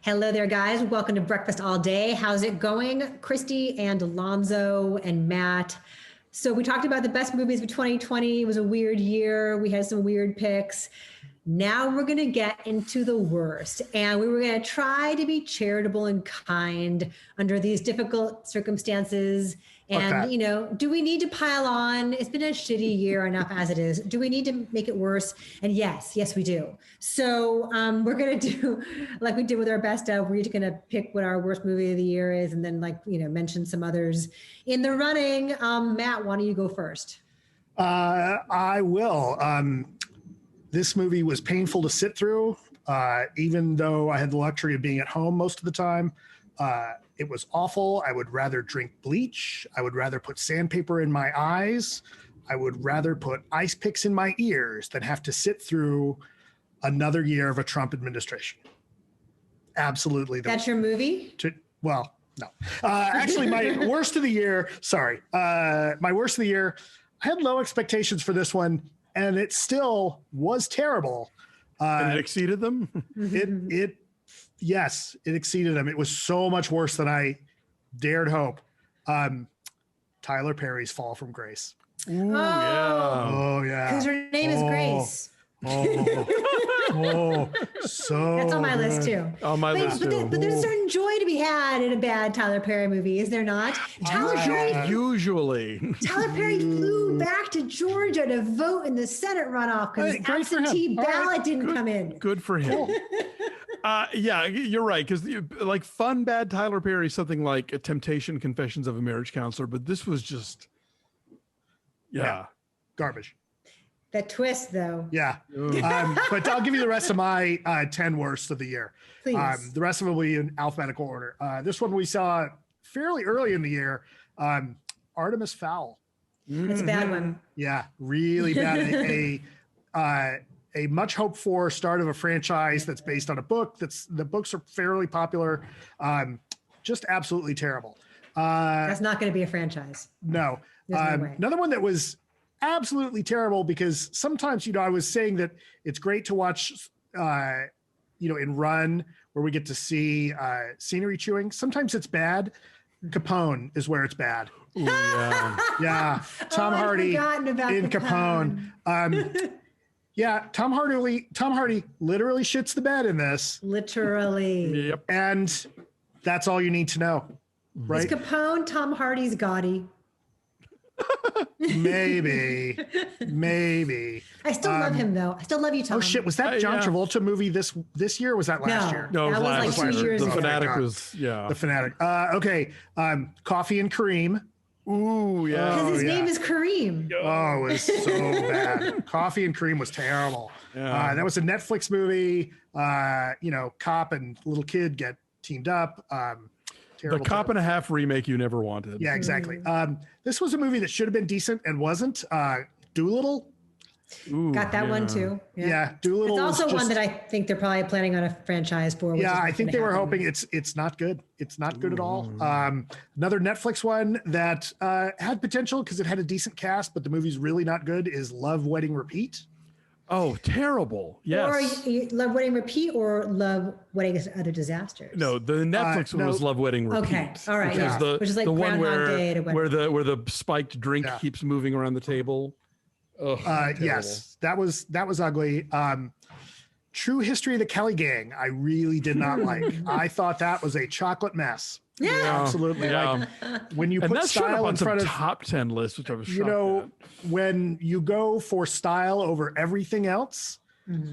Hello there, guys. Welcome to Breakfast All Day. How's it going? Christy and Alonso and Matt. So we talked about the best movies of 2020. It was a weird year. We had some weird picks. Now we're going to get into the worst. And we were going to try to be charitable and kind under these difficult circumstances. And, you know, do we need to pile on? It's been a shitty year enough as it is. Do we need to make it worse? And yes, we do. So we're going to do like we did with our best of. We're just going to pick what our worst movie of the year is and then mention some others in the running. Matt, why don't you go first? I will. This movie was painful to sit through, even though I had the luxury of being at home most of the time. It was awful. I would rather drink bleach. I would rather put sandpaper in my eyes. I would rather put ice picks in my ears than have to sit through another year of a Trump administration. Absolutely. That's your movie? Well, no. Actually, my worst of the year, my worst of the year, I had low expectations for this one, and it still was terrible. And it exceeded them? Yes, it exceeded them. It was so much worse than I dared hope. Tyler Perry's Fall from Grace. Ooh, yeah. Oh, yeah. Because her name is Grace. So that's on my list too. On my list too. But there's a certain joy to be had in a bad Tyler Perry movie, is there not? Tyler Perry flew back to Georgia to vote in the Senate runoff because his absentee ballot didn't come in. Good for him. Yeah, you're right. Because like fun bad Tyler Perry, something like a Temptation Confessions of a Marriage Counselor, but this was just garbage. That twist, though. Yeah. But I'll give you the rest of my 10 worst of the year. Please. The rest of them will be in alphabetical order. This one we saw fairly early in the year. Artemis Fowl. That's a bad one. Yeah, really bad. A much hoped for start of a franchise that's based on a book. The books are fairly popular. Just absolutely terrible. That's not going to be a franchise. No. No way. Another one that was absolutely terrible because sometimes, I was saying that it's great to watch, in Run where we get to see scenery chewing. Sometimes it's bad. Capone is where it's bad. Ooh, yeah. Yeah. Tom Hardy in Capone. Yeah, Tom Hardy literally shits the bed in this. Literally. Yep. And that's all you need to know, right? Is Capone Tom Hardy's Gotti? Maybe. I still love him though. I still love you, Tom. Oh shit! Was that John Travolta movie this year? Or was that last year? No, it was last year. 2 years The ago. Fanatic was The Fanatic. Okay. Coffee and Cream. Ooh, yeah. Because his name is Kareem. Oh, it was so bad. Coffee and Cream was terrible. Yeah. That was a Netflix movie. Cop and little kid get teamed up. The Cop and a Half remake you never wanted. Yeah, exactly. This was a movie that should have been decent and wasn't. Doolittle. Ooh, got that one too. Yeah, Doolittle. It's also one that I think they're probably planning on a franchise for. Yeah, I think they were hoping. It's not good. It's not good at all. Another Netflix one that had potential because it had a decent cast, but the movie's really not good is Love, Wedding, Repeat. Oh, terrible. Yes. Or Love, Wedding, Repeat or Love, Wedding, Other Disasters? No, the Netflix one was Love, Wedding, Repeat. Okay. All right. Which is like the one where the spiked drink keeps moving around the table. Oh, yes, that was ugly. True History of the Kelly Gang. I really did not like. I thought that was a chocolate mess. Yeah, absolutely. Yeah. Like when you put style in front of top 10 lists, which I was shocked at. When you go for style over everything else,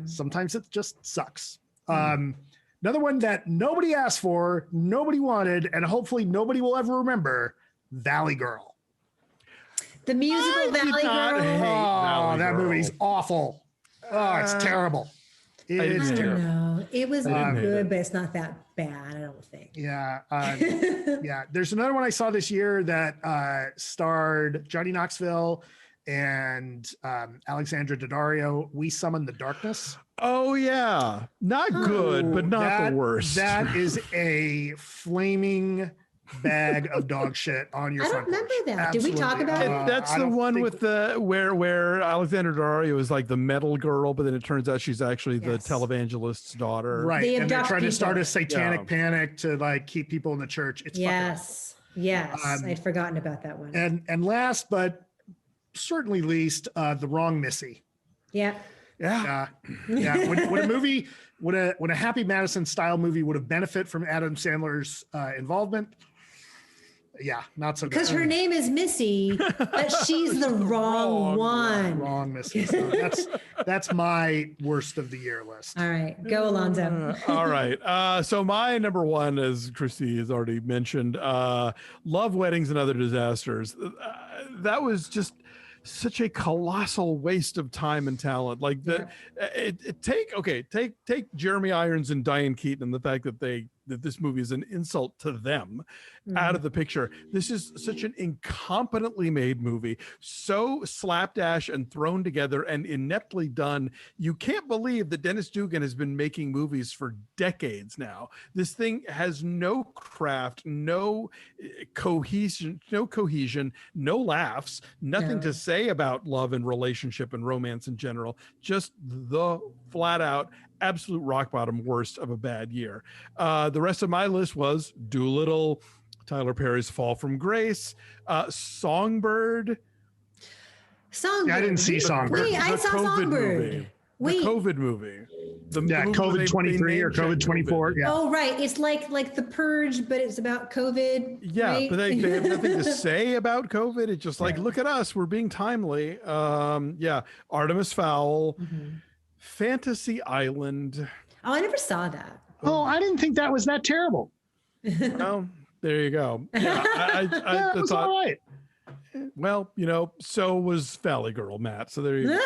sometimes it just sucks. Another one that nobody asked for, nobody wanted, and hopefully nobody will ever remember, Valley Girl. The musical Valley Girl. That movie's awful. Oh, it's terrible. It's terrible. No, it was good, but it's not that bad, I don't think. Yeah. Yeah. There's another one I saw this year that starred Johnny Knoxville and Alexandra Daddario. We Summon the Darkness. Oh, yeah. Not good, but not the worst. That is a flaming bag of dog shit on your I don't front remember porch. that. Did we talk about it? That's I the don't one think- with the where Alexander Daddario is like the metal girl, but then it turns out she's actually the Yes. televangelist's daughter. right, They and they're abduct trying to start people. a satanic Yeah. panic to like keep people in the church. It's Yes. Yes. I'd forgotten about that one. and last but certainly least, the wrong Missy. Yeah. Yeah. Yeah, when a movie, when a Happy Madison style movie would have benefit from Adam Sandler's involvement. Yeah, not so good. Because her name is Missy, but she's the wrong one. Wrong Missy. So that's my worst of the year list. All right. Go, Alonso. All right. So my number one, as Christy has already mentioned, Love, Weddings, and Other Disasters. That was just such a colossal waste of time and talent. Like take Jeremy Irons and Diane Keaton and the fact that this movie is an insult to them out of the picture. This is such an incompetently made movie, so slapdash and thrown together and ineptly done. You can't believe that Dennis Dugan has been making movies for decades now. This thing has no craft, no cohesion, no laughs, nothing to say about love and relationship and romance in general. Just the flat out absolute rock bottom worst of a bad year. The rest of my list was Doolittle, Tyler Perry's Fall from Grace, Songbird. Yeah, I didn't see Songbird. Wait, I saw Songbird. Movie. Wait. The COVID movie. The Yeah, movie COVID they 23 or name-checked COVID 24. Yeah. Oh, right. It's like The Purge, but it's about COVID. Yeah, right? but they have nothing to say about COVID. It's just like, look at us, we're being timely. Artemis Fowl, Fantasy Island. Oh, I never saw that. Oh, I didn't think that was that terrible. Well, there you go. Yeah, Yeah, it was thought, all right. well, so was Valley Girl, Matt. So there you go.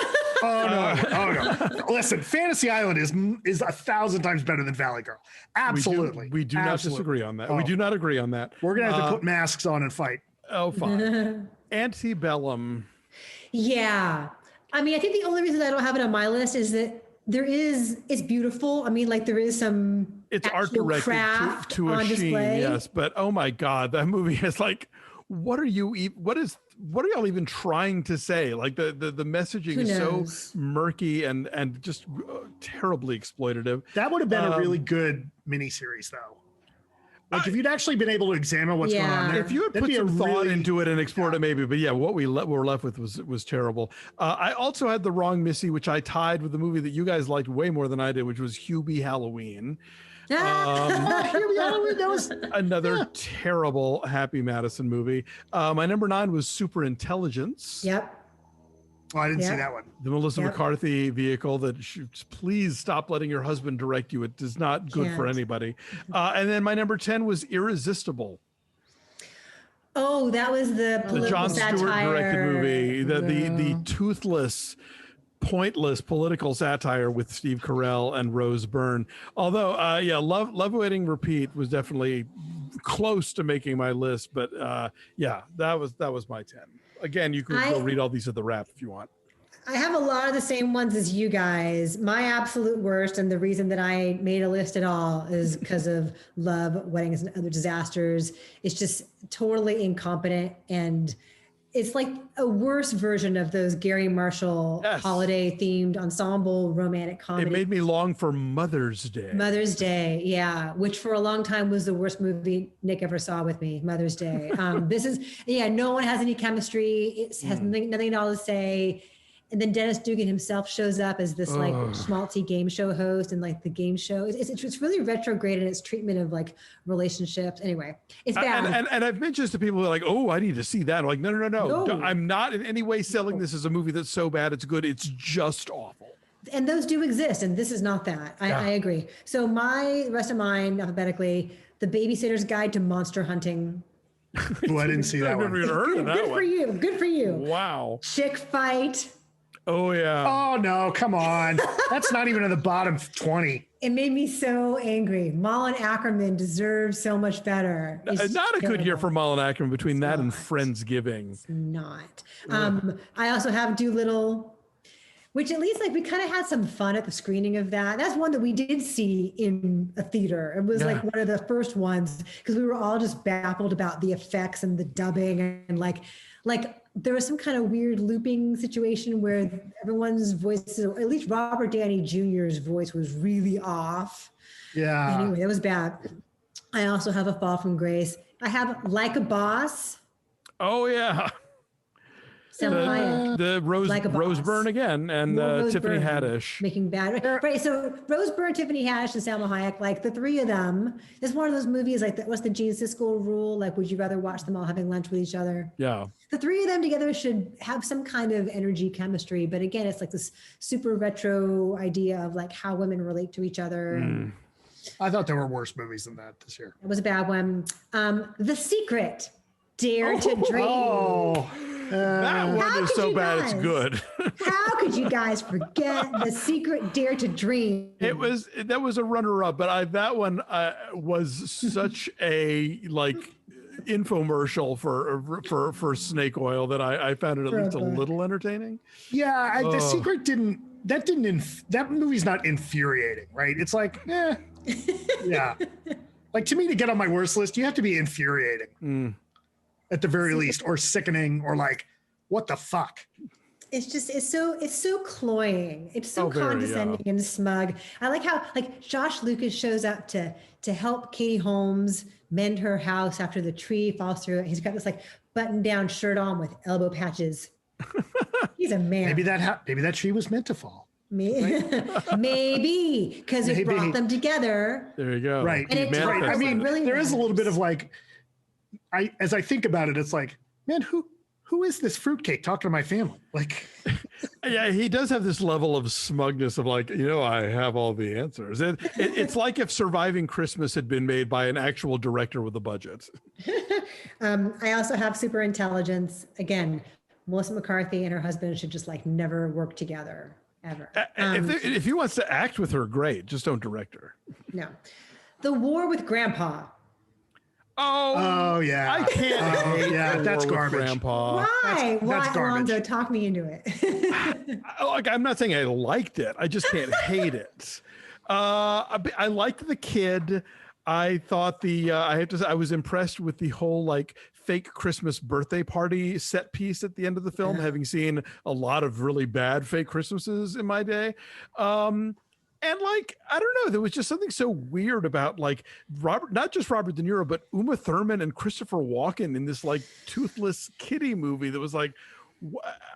Oh no! Listen, Fantasy Island is 1,000 times better than Valley Girl. Absolutely. We do not Absolutely. disagree on that. Oh. We do not agree on that. We're gonna have to put masks on and fight. Oh, fine. Antebellum. Yeah. I mean, I think the only reason I don't have it on my list is that it's beautiful. I mean, like there is some It's art actual directed craft to a on sheen, display. yes. But oh my God, that movie is like, what are y'all even trying to say? Like the messaging is so murky and just terribly exploitative. That would have been a really good miniseries, though. Like if you'd actually been able to examine what's going on there. If you had put some thought into it and explored it, maybe. But yeah, what we were left with was terrible. I also had The Wrong Missy, which I tied with the movie that you guys liked way more than I did, which was Hubie Halloween. Another terrible Happy Madison movie. My number 9 was Superintelligence. Yep. Oh, I didn't see that one. The Melissa McCarthy vehicle that please stop letting your husband direct you. It is not good for anybody. And then my number 10 was Irresistible. Oh, that was the Jon Stewart directed movie. The toothless, pointless political satire with Steve Carell and Rose Byrne. Although, Love Waiting Repeat was definitely close to making my list, but that was my 10. Again, you can go read all these at TheWrap if you want. I have a lot of the same ones as you guys. My absolute worst, and the reason that I made a list at all, is because of Love, Weddings, and Other Disasters. It's just totally incompetent, and it's like a worse version of those Gary Marshall holiday-themed ensemble romantic comedy. It made me long for Mother's Day. Mother's Day, yeah, which for a long time was the worst movie Nick ever saw with me, Mother's Day. This is, no one has any chemistry. It has nothing at all to say. And then Dennis Dugan himself shows up as this like schmaltzy game show host, and like the game show. It's really retrograde in its treatment of like relationships. Anyway, it's bad. And I've mentioned this to people who are like, oh, I need to see that. I'm like, no. I'm not in any way selling this as a movie that's so bad it's good. It's just awful. And those do exist, and this is not that. I agree. So the rest of mine alphabetically: The Babysitter's Guide to Monster Hunting. Oh, I didn't see that one. I've never even heard of that one. Good for you. Wow. Chick Fight. Oh, yeah. Oh, no, come on. That's not even in the bottom 20. It made me so angry. Malin Ackerman deserves so much better. It's not a good year terrible. for Malin Ackerman between that and Friendsgiving. It's not. I also have Doolittle. which at least like we kind of had some fun at the screening of that. That's one that we did see in a theater. It was like one of the first ones because we were all just baffled about the effects and the dubbing and like there was some kind of weird looping situation where everyone's voices, or at least Robert Downey Jr.'s voice was really off. Yeah. Anyway, that was bad. I also have a fall from grace. I have Like a Boss. Oh yeah. The Rose Byrne again and Tiffany Haddish making bad right. So Rose Byrne, Tiffany Haddish, and Salma Hayek, like the three of them. It's one of those movies like what's the Gene Siskel rule? Like, would you rather watch them all having lunch with each other? Yeah. The three of them together should have some kind of energy chemistry. But again, it's like this super retro idea of like how women relate to each other. I thought there were worse movies than that this year. It was a bad one. The Secret, Dare to Dream. That one is so bad it's good. How could you guys forget The Secret, Dare to Dream? That was a runner-up, but that one was such a like infomercial for snake oil that I found it at least a little entertaining. Yeah, The Secret that movie's not infuriating, right? It's like, yeah. Like to me, to get on my worst list, you have to be infuriating. At the very least, or sickening, or like, what the fuck? It's so cloying. It's so condescending and smug. I like how like Josh Lucas shows up to help Katie Holmes mend her house after the tree falls through. He's got this like button-down shirt on with elbow patches. He's a man. Maybe that tree was meant to fall. Maybe because it brought them together. There you go. Right. And I mean, really there is a little bit of like, as I think about it, it's like, man, who is this fruitcake talking to my family? Like, yeah, he does have this level of smugness of like, I have all the answers. It's like if Surviving Christmas had been made by an actual director with a budget. I also have Super Intelligence. Again, Melissa McCarthy and her husband should just like never work together ever. If he wants to act with her, great. Just don't direct her. No. The War with Grandpa. Oh yeah. I can't. That's garbage. Grandpa. Why? That's garbage. Alonso, talk me into it. Like, I'm not saying I liked it. I just can't hate it. I liked the kid. I thought I was impressed with the whole like fake Christmas birthday party set piece at the end of the film, having seen a lot of really bad fake Christmases in my day. And like, I don't know, there was just something so weird about like not just Robert De Niro, but Uma Thurman and Christopher Walken in this like toothless kitty movie that was like,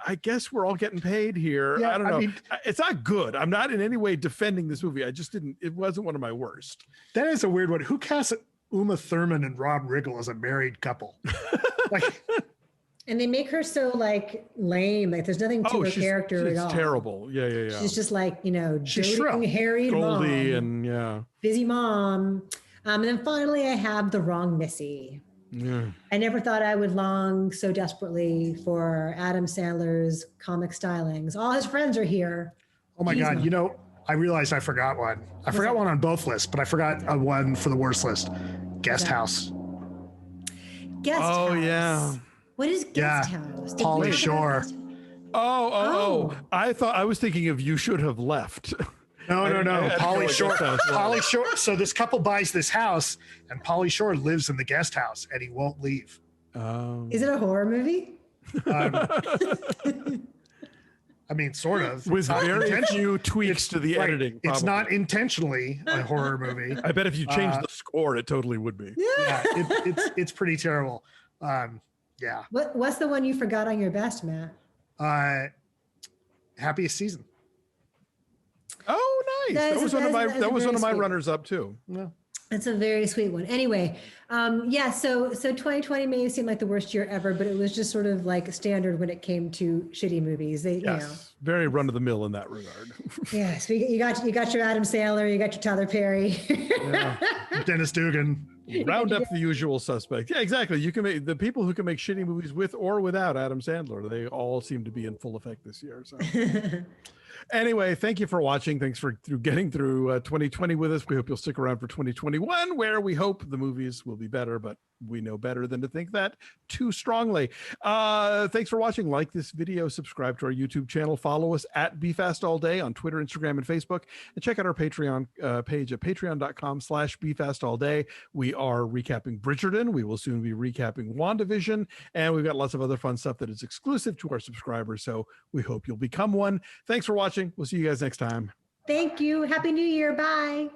I guess we're all getting paid here. Yeah, I don't know. mean, it's not good. I'm not in any way defending this movie. It wasn't one of my worst. That is a weird one. Who cast Uma Thurman and Rob Riggle as a married couple? Like, and they make her so like lame. Like there's nothing to her character at all. It's terrible. Yeah. She's just like, she's doting, harried Goldie mom. And busy mom. And then finally I have The Wrong Missy. Yeah. I never thought I would long so desperately for Adam Sandler's comic stylings. All his friends are here. Oh my God. I realized I forgot one. I forgot one on both lists, but I forgot one for the worst list. Guest House. Guest House. Oh yeah. What is Guest House? Pauly Shore. Oh. I was thinking of You Should Have Left. No. Pauly Shore. Pauly Shore. So this couple buys this house, and Pauly Shore lives in the guest house, and he won't leave. Is it a horror movie? I mean, sort of. With very few tweaks to the editing. It's not intentionally a horror movie. I bet if you changed the score, it totally would be. Yeah, it's pretty terrible. Yeah. What's the one you forgot on your best, Matt? Happiest Season. Oh, nice. That was one of my runners up too. Yeah. It's a very sweet one. Anyway, so 2020 may seem like the worst year ever, but it was just sort of like standard when it came to shitty movies. Very run of the mill in that regard. Yes, you got your Adam Sandler, you got your Tyler Perry, Dennis Dugan. Round up the usual suspects. Yeah, exactly. You can make the people who can make shitty movies with or without Adam Sandler. They all seem to be in full effect this year. So. Anyway, thank you for watching. Thanks for getting through 2020 with us. We hope you'll stick around for 2021, where we hope the movies will be better, but we know better than to think that too strongly. Thanks for watching. Like this video, subscribe to our YouTube channel, follow us at BeFastAllDay on Twitter, Instagram, and Facebook, and check out our Patreon page at patreon.com/BeFastAllDay. We are recapping Bridgerton. We will soon be recapping WandaVision, and we've got lots of other fun stuff that is exclusive to our subscribers, so we hope you'll become one. Thanks for watching. We'll see you guys next time. Thank you. Happy New Year. Bye.